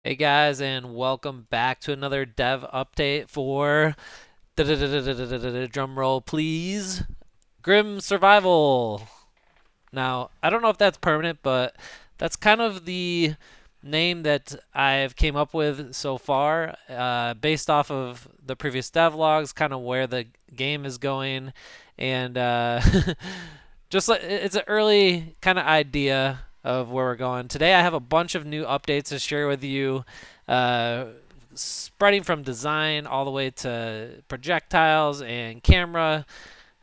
Hey guys, and welcome back to another dev update for drum roll, please. Grim Survival. Now, I don't know if that's permanent, but that's kind of the name that I've came up with so far, based off of the previous devlogs, kind of where the game is going, and just like it's an early kind of idea of where we're going. Today, I have a bunch of new updates to share with you, uh, spreading from design all the way to projectiles and camera,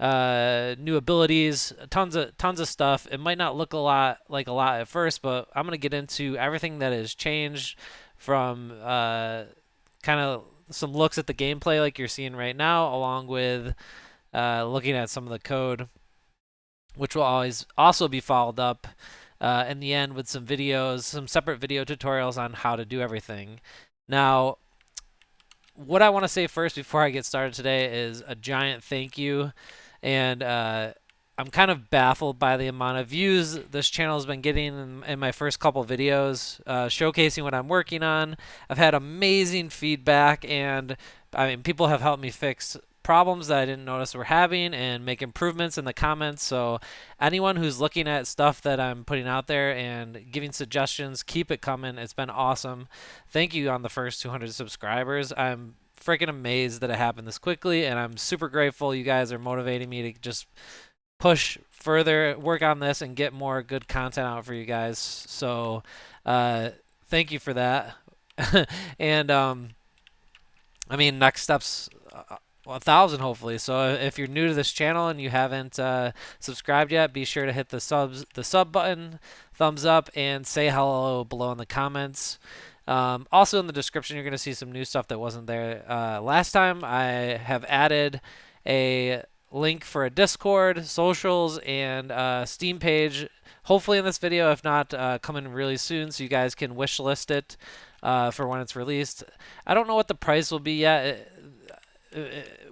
new abilities, tons of stuff. It might not look a lot at first, but I'm gonna get into everything that has changed from kind of some looks at the gameplay like you're seeing right now, along with looking at some of the code, which will always also be followed up in the end with some videos, some separate video tutorials on how to do everything. Now, what I want to say first before I get started today is a giant thank you. And I'm kind of baffled by the amount of views this channel has been getting in my first couple videos, showcasing what I'm working on. I've had amazing feedback, and I mean, people have helped me fix problems that I didn't notice we're having and make improvements in the comments. So anyone who's looking at stuff that I'm putting out there and giving suggestions, keep it coming. It's been awesome. Thank you on the first 200 subscribers. I'm freaking amazed that it happened this quickly, and I'm super grateful. You guys are motivating me to just push further, work on this, and get more good content out for you guys. So thank you for that. And I mean, next steps, 1,000 hopefully. So if you're new to this channel and you haven't subscribed yet, be sure to hit the sub button, thumbs up, and say hello below in the comments. Also in the description, you're going to see some new stuff that wasn't there last time. I have added a link for a Discord, socials, and Steam page. Hopefully in this video, if not, coming really soon, so you guys can wish list it for when it's released. I don't know what the price will be yet.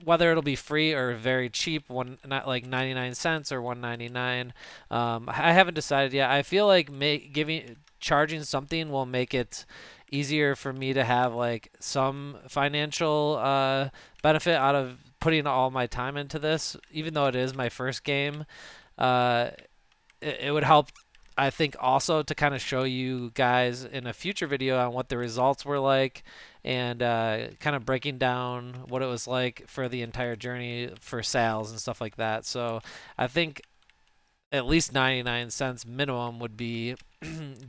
Whether it'll be free or very cheap, not like 99 cents or 1.99. I haven't decided yet. I feel like charging something will make it easier for me to have like some financial benefit out of putting all my time into this, even though it is my first game. Uh, it would help, I think, also to kind of show you guys in a future video on what the results were like, and kind of breaking down what it was like for the entire journey for sales and stuff like that. So I think at least 99 cents minimum would be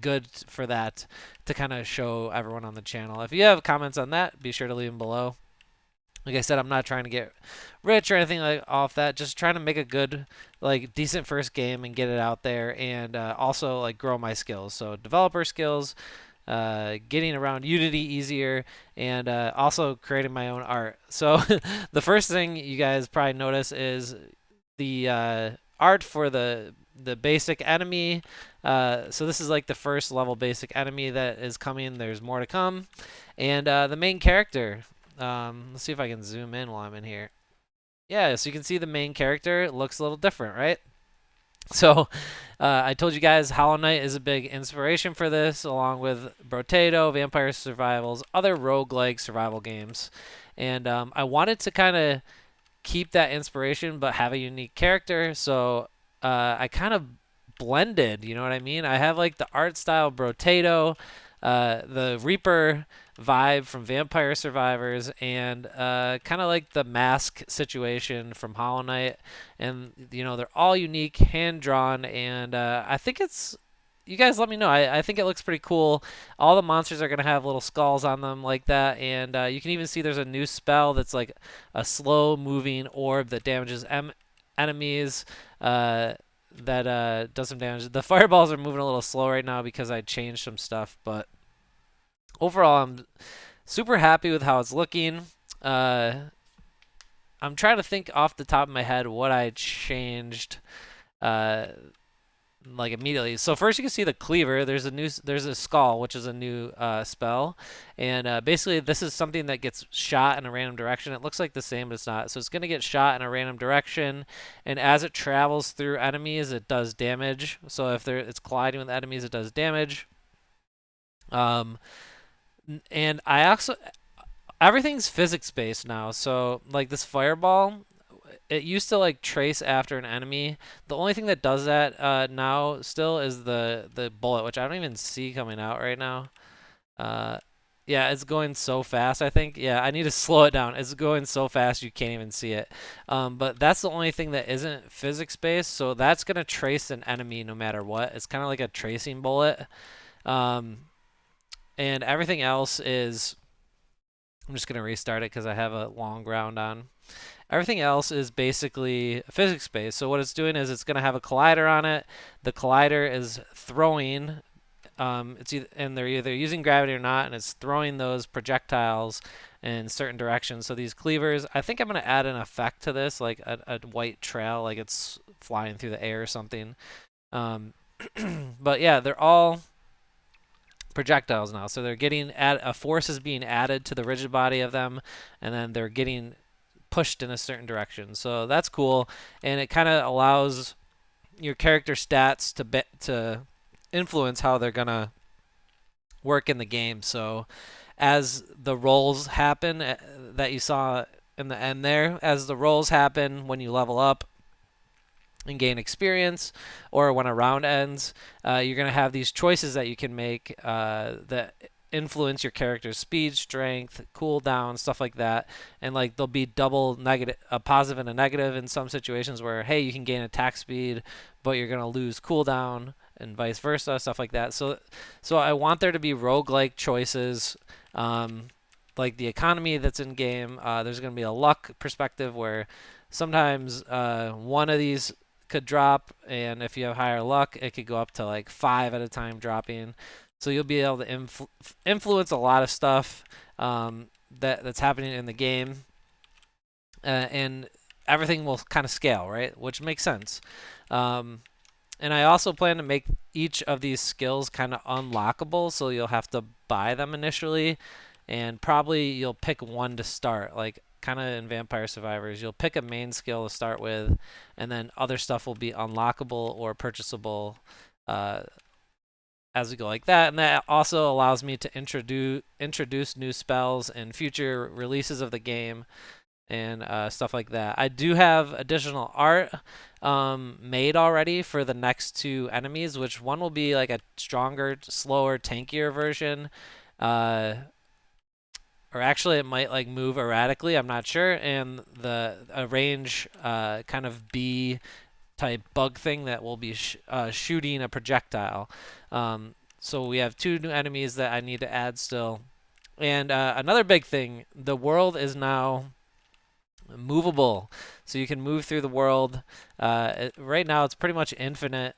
good for that, to kind of show everyone on the channel. If you have comments on that, be sure to leave them below. Like I said, I'm not trying to get rich or anything like off that. Just trying to make a good, like, decent first game and get it out there, and also like grow my skills. So developer skills, getting around Unity easier, and also creating my own art. So the first thing you guys probably notice is the art for the basic enemy. So this is like the first level basic enemy that is coming. There's more to come, and the main character. Let's see if I can zoom in while I'm in here. Yeah, so you can see the main character. It looks a little different, right? So I told you guys Hollow Knight is a big inspiration for this, along with Brotato, Vampire Survivals, other roguelike survival games. And I wanted to kind of keep that inspiration but have a unique character, so I kind of blended, you know what I mean? I have like the art style Brotato, the Reaper vibe from Vampire Survivors, and kind of like the mask situation from Hollow Knight. And you know, they're all unique, hand drawn, and I think it's. You guys let me know. I think it looks pretty cool. All the monsters are going to have little skulls on them like that, and you can even see there's a new spell that's like a slow moving orb that damages enemies. That does some damage. The fireballs are moving a little slow right now because I changed some stuff, but overall, I'm super happy with how it's looking. I'm trying to think off the top of my head what I changed, uh, like immediately. So first, you can see the cleaver. There's a skull, which is a new spell, and basically this is something that gets shot in a random direction. It looks like the same, but it's not. So it's gonna get shot in a random direction, and as it travels through enemies, it does damage. So if it's colliding with enemies, it does damage. Um, And I also everything's physics based now. So like this fireball, it used to like trace after an enemy. The only thing that does that now still is the bullet, which I don't even see coming out right now. Uh, yeah, it's going so fast. I think. Yeah, I need to slow it down. It's going so fast you can't even see it. But that's the only thing that isn't physics based. So that's gonna trace an enemy no matter what. It's kind of like a tracing bullet. Um, and everything else is. I'm just gonna restart it because I have a long round on. Everything else is basically physics based. So what it's doing is it's going to have a collider on it. The collider is throwing. And they're either using gravity or not, and it's throwing those projectiles in certain directions. So these cleavers, I think I'm going to add an effect to this, like a white trail, like it's flying through the air or something. Um, but yeah, they're all projectiles now. So they're getting a force is being added to the rigid body of them, and then they're getting pushed in a certain direction. So that's cool, and it kind of allows your character stats to influence how they're gonna work in the game. So as the rolls happen that you saw in the end there, as the rolls happen when you level up and gain experience, or when a round ends, you're going to have these choices that you can make that influence your character's speed, strength, cooldown, stuff like that. And like there'll be double negative, a positive and a negative in some situations where hey, you can gain attack speed, but you're going to lose cooldown, and vice versa, stuff like that. So I want there to be roguelike choices. Like the economy that's in game, there's going to be a luck perspective where sometimes one of these could drop, and if you have higher luck, it could go up to like 5 at a time dropping. So you'll be able to influence a lot of stuff that's happening in the game, and everything will kind of scale, right? Which makes sense. Um, and I also plan to make each of these skills kind of unlockable, so you'll have to buy them initially, and probably you'll pick one to start, like kind of in Vampire Survivors. You'll pick a main skill to start with, and then other stuff will be unlockable or purchasable uh, as we go like that. And that also allows me to introduce new spells in future releases of the game and stuff like that. I do have additional art made already for the next two enemies, which one will be like a stronger, slower, tankier version. Or actually, it might like move erratically. I'm not sure. And a range kind of B type bug thing that will be shooting a projectile. So we have two new enemies that I need to add still. And another big thing, the world is now movable, so you can move through the world. Right now, it's pretty much infinite.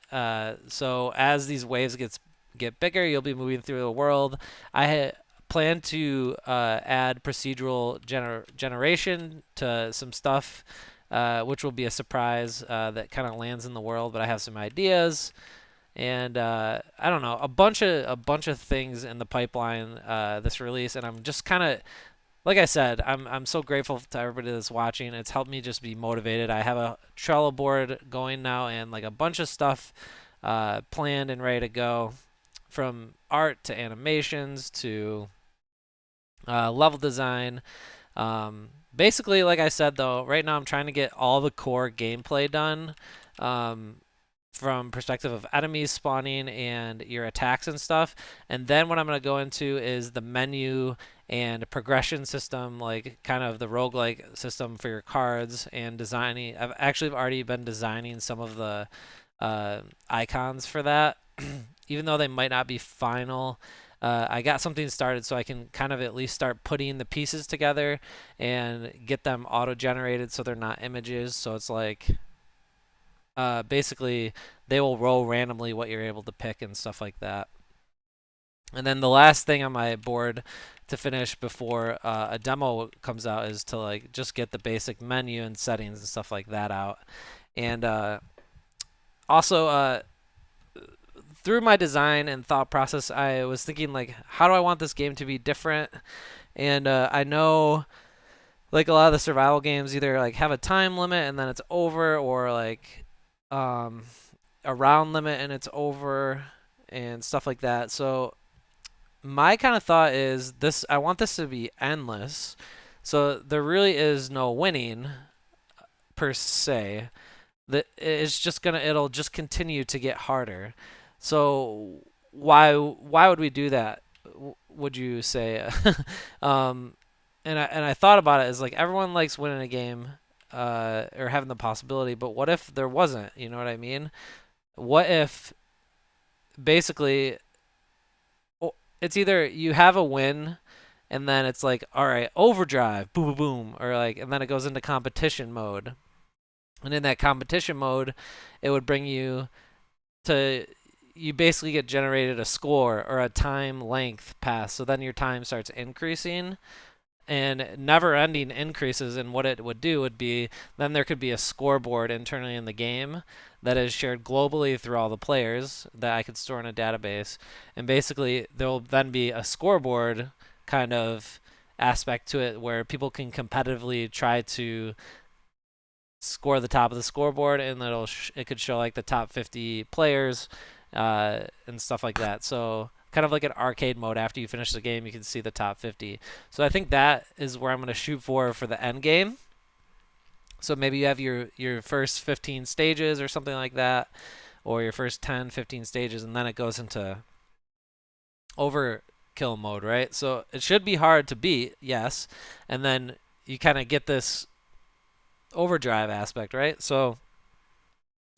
So as these waves get bigger, you'll be moving through the world. I plan to add procedural generation to some stuff, which will be a surprise that kind of lands in the world. But I have some ideas, and I don't know, a bunch of things in the pipeline this release, and I'm just kind of like I said, I'm so grateful to everybody that's watching. It's helped me just be motivated. I have a Trello board going now, and like a bunch of stuff planned and ready to go, from art to animations to level design. Basically, like I said, though, right now I'm trying to get all the core gameplay done. From perspective of enemies spawning and your attacks and stuff. And then what I'm going to go into is the menu and progression system, like kind of the roguelike system for your cards and designing. I've actually already been designing some of the icons for that, even though they might not be final. I got something started so I can kind of at least start putting the pieces together and get them auto-generated so they're not images. So it's like basically they will roll randomly what you're able to pick and stuff like that. And then the last thing on my board to finish before a demo comes out is to like just get the basic menu and settings and stuff like that out. And also through my design and thought process, I was thinking like, how do I want this game to be different? And I know like a lot of the survival games either like have a time limit and then it's over, or like a round limit and it's over, and stuff like that. So my kind of thought is this: I want this to be endless, so there really is no winning per se. That it's just gonna it'll just continue to get harder. So why would we do that? Would you say? um, and I thought about it as like everyone likes winning a game, or having the possibility, but what if there wasn't? You know what I mean? What if basically it's either you have a win and then it's like, all right, overdrive, boom, boom, boom, or like, and then it goes into competition mode. And in that competition mode, it would bring you to, you basically get generated a score or a time length pass. So then your time starts increasing and never ending increases. And what it would do would be then there could be a scoreboard internally in the game that is shared globally through all the players that I could store in a database. And basically, there will then be a scoreboard kind of aspect to it where people can competitively try to score the top of the scoreboard, and it could show like the top 50 players, and stuff like that. So kind of like an arcade mode. After you finish the game, you can see the top 50. So I think that is where I'm going to shoot for the end game. So maybe you have your first 15 stages or something like that, or your first 10, 15 stages, and then it goes into overkill mode, right? So it should be hard to beat, yes, and then you kind of get this overdrive aspect, right? So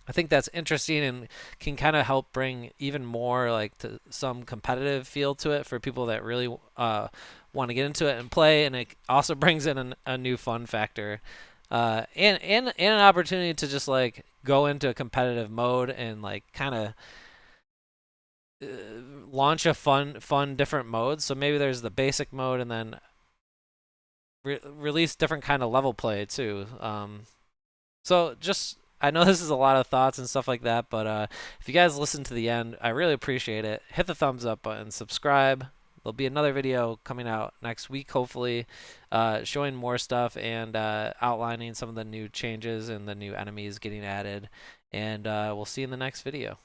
I think that's interesting and can kind of help bring even more like to some competitive feel to it for people that really want to get into it and play, and it also brings in a new fun factor, and an opportunity to just like go into a competitive mode and like kind of uh, launch a fun different mode. So maybe there's the basic mode and then release different kind of level play too. So just I know this is a lot of thoughts and stuff like that, but if you guys listen to the end, I really appreciate it. Hit the thumbs up button, subscribe. There'll be another video coming out next week, hopefully, showing more stuff and outlining some of the new changes and the new enemies getting added. And we'll see you in the next video.